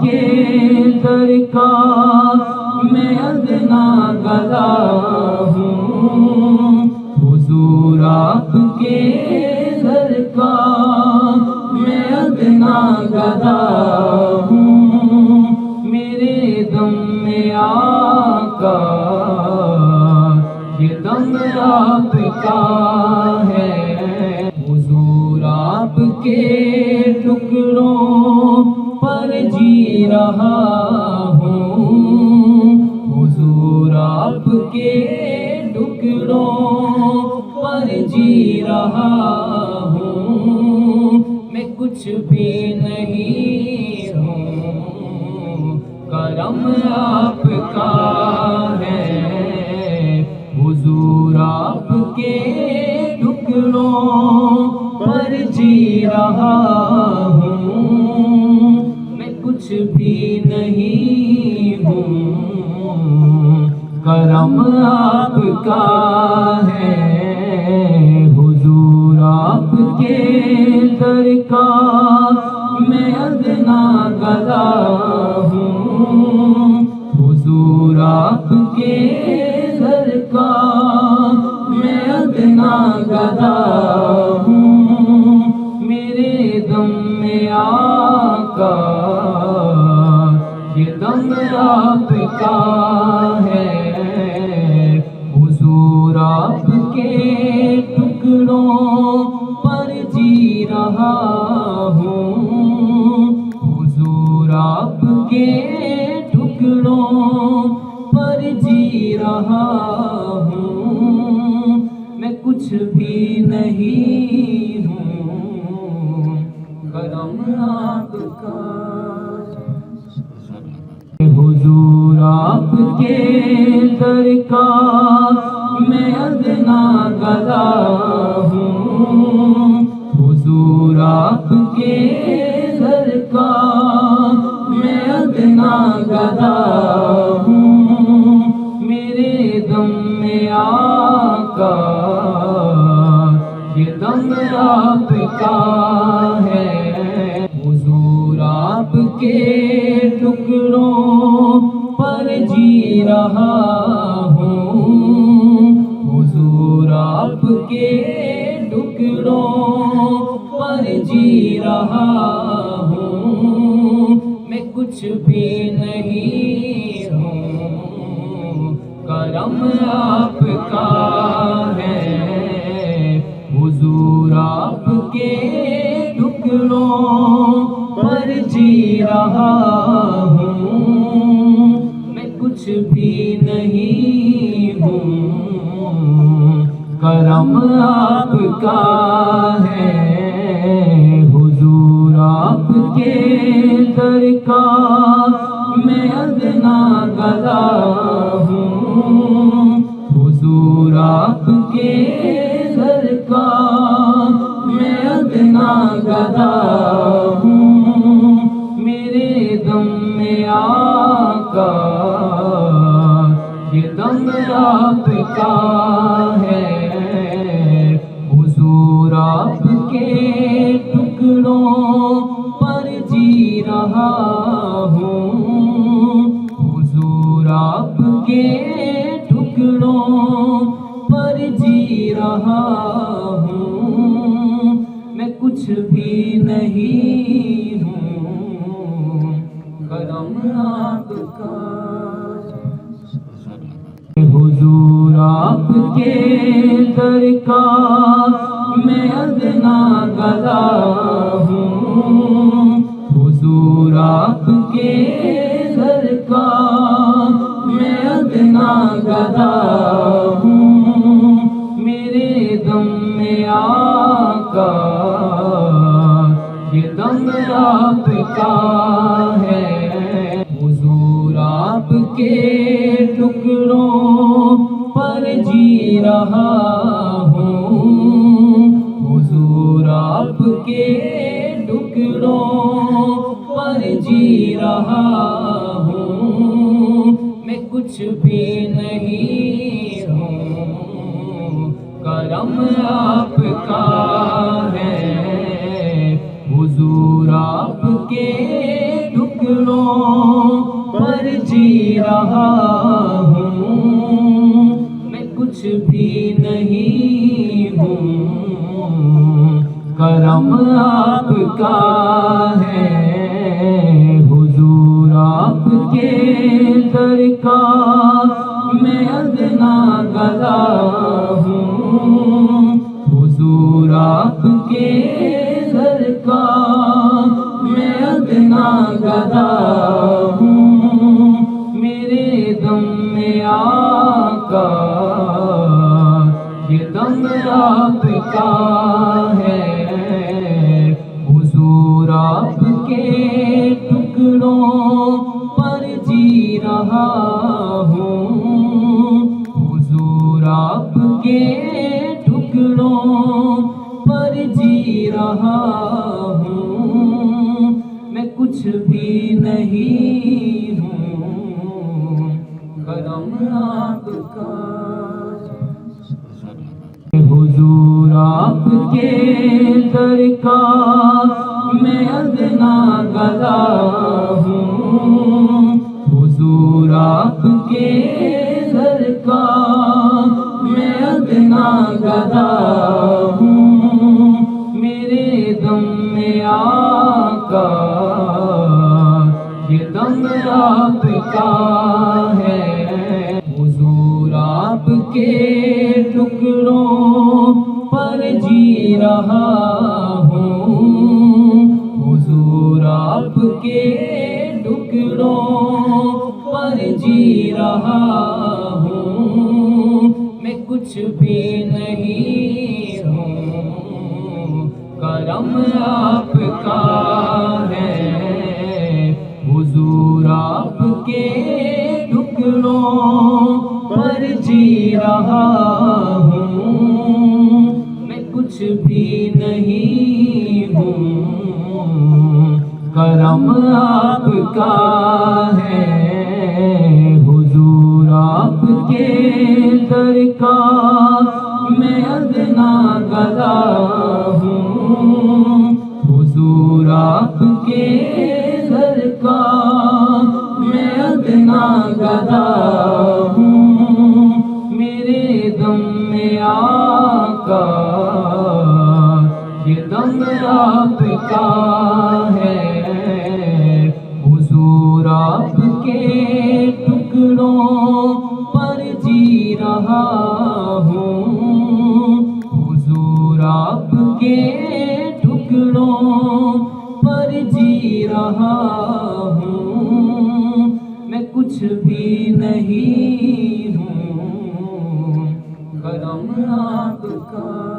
کے در کا میں ادنا گدا ہوں، حضور آپ کے در کا میں ادنا گدا ہوں، میرے دم میں آقا یہ دم آپ کا ہے، حضور آپ کے ٹکڑوں پر جی رہا ہوں، حضور آپ کے ٹکڑوں پر جی رہا ہوں، میں کچھ بھی نہیں ہوں، کرم آپ کا ہے، حضور آپ کے ٹکڑوں پر جی رہا ہوں، میں کچھ بھی نہیں ہوں، کرم آپ کا ہے، حضور آپ کے در کا میں ادنا گدا ہوں، حضور آپ کے در کا میں ادنا گدا ہوں، میرے دم میں آقا یہ دم آپ کا ہے، حضور آپ کے ٹکڑوں پر جی رہا ہوں، حضور آپ کے ٹکڑوں پر جی رہا ہوں، میں کچھ بھی نہیں ہوں، کرم آپ کا، حضور آپ کے در کا میں ادنا گدا ہوں، حضور آپ کے در کا میں ادنا گدا ہوں، میرے دم میں آقا یہ دم آپ کا ہے، حضور آپ کے ٹکڑوں پر جی رہا ہوں، حضور آپ کے ٹکڑوں پر جی رہا ہوں، میں کچھ بھی نہیں ہوں، کرم آپ کا ہے، حضور آپ کے ٹکڑوں پر جی رہا ہوں، میں کچھ بھی نہیں ہوں، کرم آپ کا ہے، حضور آپ کے در کا میں ادنا گدا ہوں، حضور آپ کے در کا میں ادنا گدا ہوں، میرے دم میں آقا یہ دم آپ کا ہے، حضور آپ کے ٹکڑوں پر جی رہا ہوں، حضور آپ کے ٹکڑوں پر جی رہا ہوں، میں کچھ بھی نہیں ہوں، کرم آپ کا، حضور آپ کے در کا میں ادنا گدا ہوں، حضور آپ کے در کا میں ادنا گدا ہوں، میرے دم میں آقا یہ دم آپ کا ہے، حضور آپ کے ٹکڑوں پر جی رہا ہوں، حضور آپ کے ٹکڑوں پر جی رہا ہوں، میں کچھ بھی نہیں ہوں، کرم آپ کا ہے، حضور آپ کے ٹکڑوں ٹکڑوں پر جی رہا ہوں، میں کچھ بھی نہیں ہوں، کرم آپ کا ہے حضور آپ کے در کا میں ادنا گدا ہوں، حضور آپ کے در کا میں ادنا گدا ہوں، میرے دم میں آقا یہ دم آپ کا ہے، حضور آپ کے ٹکڑوں پر جی رہا ہوں، حضور آپ کے ٹکڑوں پر جی رہا ہوں، میں کچھ بھی نہیں ہوں، کرم آپ کا حضور آپ کے در کا میں ادنا گدا ہوں، حضور آپ کے در کا میں ادنا گدا ہوں، میرے دم میں آقا یہ دم آپ کا ہے، حضور آپ کے ٹکڑوں پر جی رہا ہوں، حضور آپ کے ٹکڑوں پر جی رہا ہوں، میں کچھ بھی نہیں ہوں، کرم آپ کا ہے، حضور آپ کے ٹکڑوں پر جی رہا ہوں، میں کچھ بھی نہیں ہوں، کرم آپ کا ہے، حضور آپ کے در کا میں ادنا گدا ہوں، حضور آپ کے در کا میں ادنا گدا ہوں، میرے دم میں آقا یہ دم آپ کا ہے، حضور آپ کے ٹکڑوں پر جی رہا ہوں، حضور آپ کے ٹکڑوں پر جی رہا ہوں، میں کچھ بھی نہیں ہوں، کرم آپ کا